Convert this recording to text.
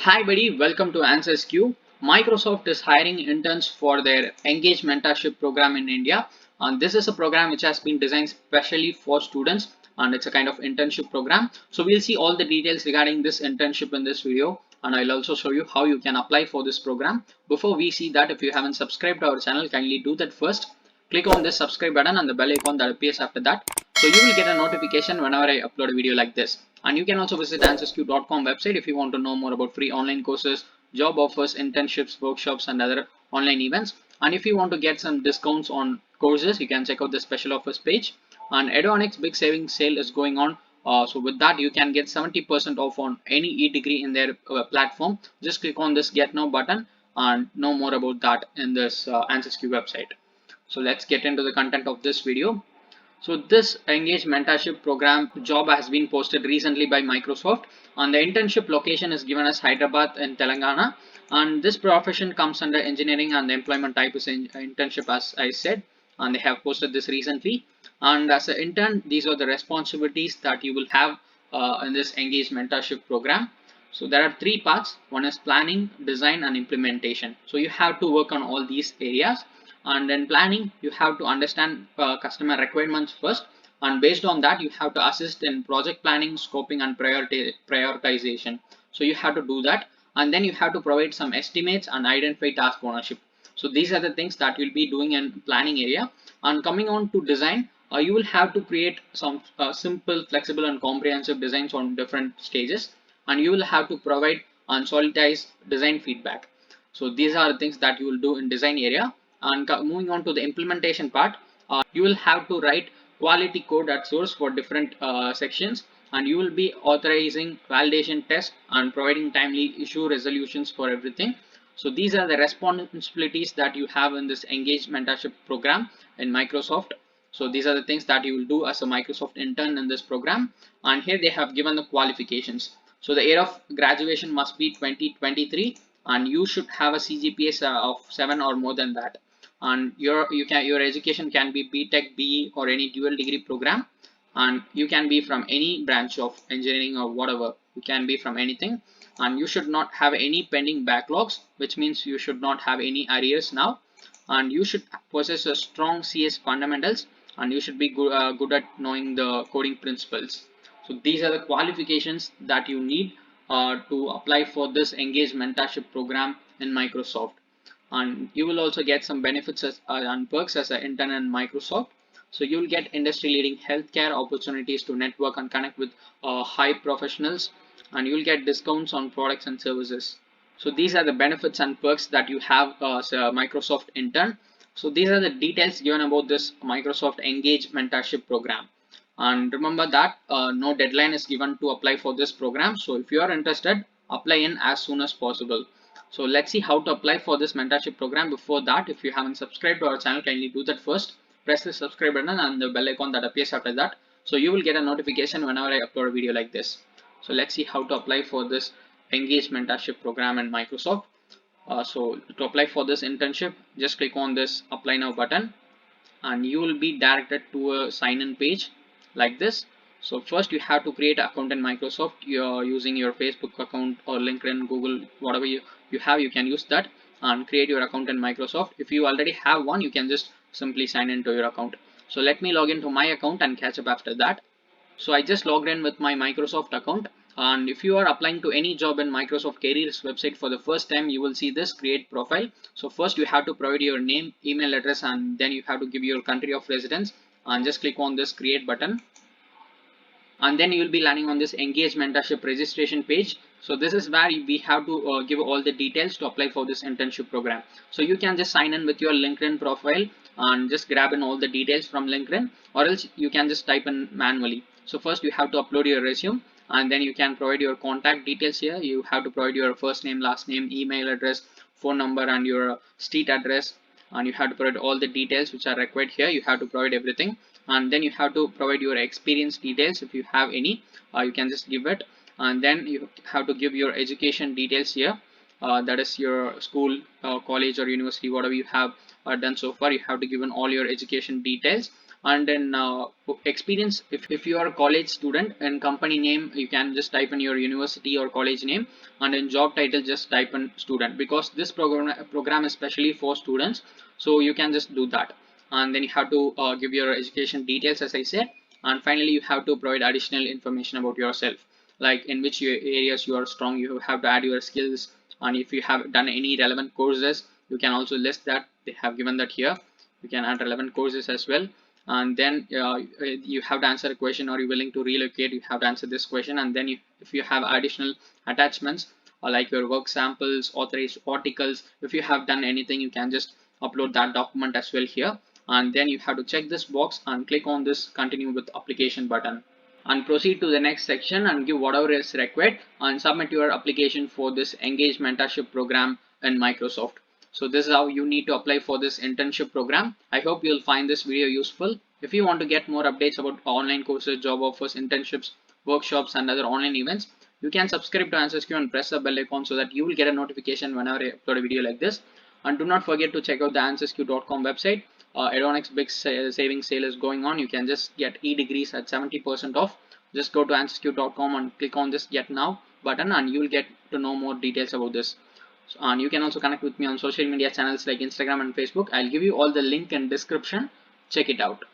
Hi buddy, welcome to answersQ. Microsoft is hiring interns for their Engage Mentorship Program in India. And this is a program which has been designed specially for students, and it's a kind of internship program. So we'll see all the details regarding this internship in this video, and I'll also show you how you can apply for this program. Before we see that, if you haven't subscribed to our channel, kindly do that first. Click on this subscribe button and the bell icon that appears after that. So you will get a notification whenever I upload a video like this. And you can also visit answersQ.com website if you want to know more about free online courses, job offers, internships, workshops, and other online events. And if you want to get some discounts on courses, you can check out the special offers page. And 𝘼𝙇𝙀𝙀 big savings sale is going on. So with that, you can get 70% off on any e-degree in their platform. Just click on this get now button and know more about that in this answersQ website. So let's get into the content of this video. So this Engage Mentorship Program job has been posted recently by Microsoft, and the internship location is given as Hyderabad in Telangana. And this profession comes under engineering, and the employment type is internship, as I said, and they have posted this recently. And as an intern, these are the responsibilities that you will have in this Engage Mentorship Program. So there are three parts. One is planning, design, and implementation. So you have to work on all these areas. And then planning, you have to understand customer requirements first, and based on that you have to assist in project planning, scoping, and prioritization. So you have to do that, and then you have to provide some estimates and identify task ownership. So these are the things that you'll be doing in planning area. And coming on to design, you will have to create some simple, flexible, and comprehensive designs on different stages, and you will have to provide and solidify design feedback. So these are the things that you will do in design area. And moving on to the implementation part, you will have to write quality code at source for different sections, and you will be authorizing validation tests and providing timely issue resolutions for everything. So these are the responsibilities that you have in this Engage Mentorship Program in Microsoft. So these are the things that you will do as a Microsoft intern in this program. And here they have given the qualifications. So the year of graduation must be 2023, and you should have a CGPA of 7 or more than that. And your education can be BTech, BE, or any dual degree program, and you can be from any branch of engineering or whatever. You can be from anything, and you should not have any pending backlogs, which means you should not have any arrears now. And you should possess a strong CS fundamentals, and you should be good at knowing the coding principles. So these are the qualifications that you need to apply for this Engage Mentorship Program in Microsoft. And you will also get some benefits and perks as an intern in Microsoft. So you will get industry leading healthcare opportunities to network and connect with high professionals, and you will get discounts on products and services. So these are the benefits and perks that you have as a Microsoft intern. So these are the details given about this Microsoft Engage Mentorship Program. And remember that no deadline is given to apply for this program. So if you are interested, apply in as soon as possible. So let's see how to apply for this mentorship program. Before that, if you haven't subscribed to our channel, kindly do that first. Press the subscribe button and the bell icon that appears after that. So you will get a notification whenever I upload a video like this. So let's see how to apply for this Engage Mentorship Program in Microsoft. So to apply for this internship, just click on this apply now button, and you will be directed to a sign in page like this. So first you have to create an account in Microsoft. You're using your Facebook account or LinkedIn, Google, whatever you have, you can use that and create your account in Microsoft. If you already have one, you can just simply sign into your account. So let me log into my account and catch up after that. So I just logged in with my Microsoft account, and if you are applying to any job in Microsoft Careers website for the first time, you will see this create profile. So first you have to provide your name, email address, and then you have to give your country of residence, and just click on this create button. And then you will be landing on this Engage Mentorship registration page. So this is where we have to give all the details to apply for this internship program. So you can just sign in with your LinkedIn profile and just grab in all the details from LinkedIn, or else you can just type in manually. So first you have to upload your resume, and then you can provide your contact details here. You have to provide your first name, last name, email address, phone number, and your street address, and you have to provide all the details which are required here. You have to provide everything, and then you have to provide your experience details if you have any. You can just give it, and then you have to give your education details here. That is your school, college, or university, whatever you have done so far. You have to give in all your education details. And then experience, if you are a college student, and company name you can just type in your university or college name, and in job title just type in student, because this program is specially for students, so you can just do that. And then you have to give your education details, as I said. And finally you have to provide additional information about yourself, like in which areas you are strong. You have to add your skills, and if you have done any relevant courses you can also list that. They have given that here. You can add relevant courses as well. And then you have to answer a question: are you willing to relocate? You have to answer this question. And then if you have additional attachments, like your work samples, authorized articles, if you have done anything, you can just upload that document as well here. And then you have to check this box and click on this continue with application button, and proceed to the next section and give whatever is required and submit your application for this Engage Mentorship Program in Microsoft. So this is how you need to apply for this internship program. I hope you'll find this video useful. If you want to get more updates about online courses, job offers, internships, workshops and other online events, you can subscribe to answersQ and press the bell icon so that you will get a notification whenever I upload a video like this. And do not forget to check out the answersQ.com website. 𝘼𝙇𝙀𝙀 big savings sale is going on. You can just get 𝘼degrees at 70% off. Just go to answersQ.com and click on this get now button, and you will get to know more details about this. And you can also connect with me on social media channels like Instagram and Facebook. I'll give you all the link in description. Check it out.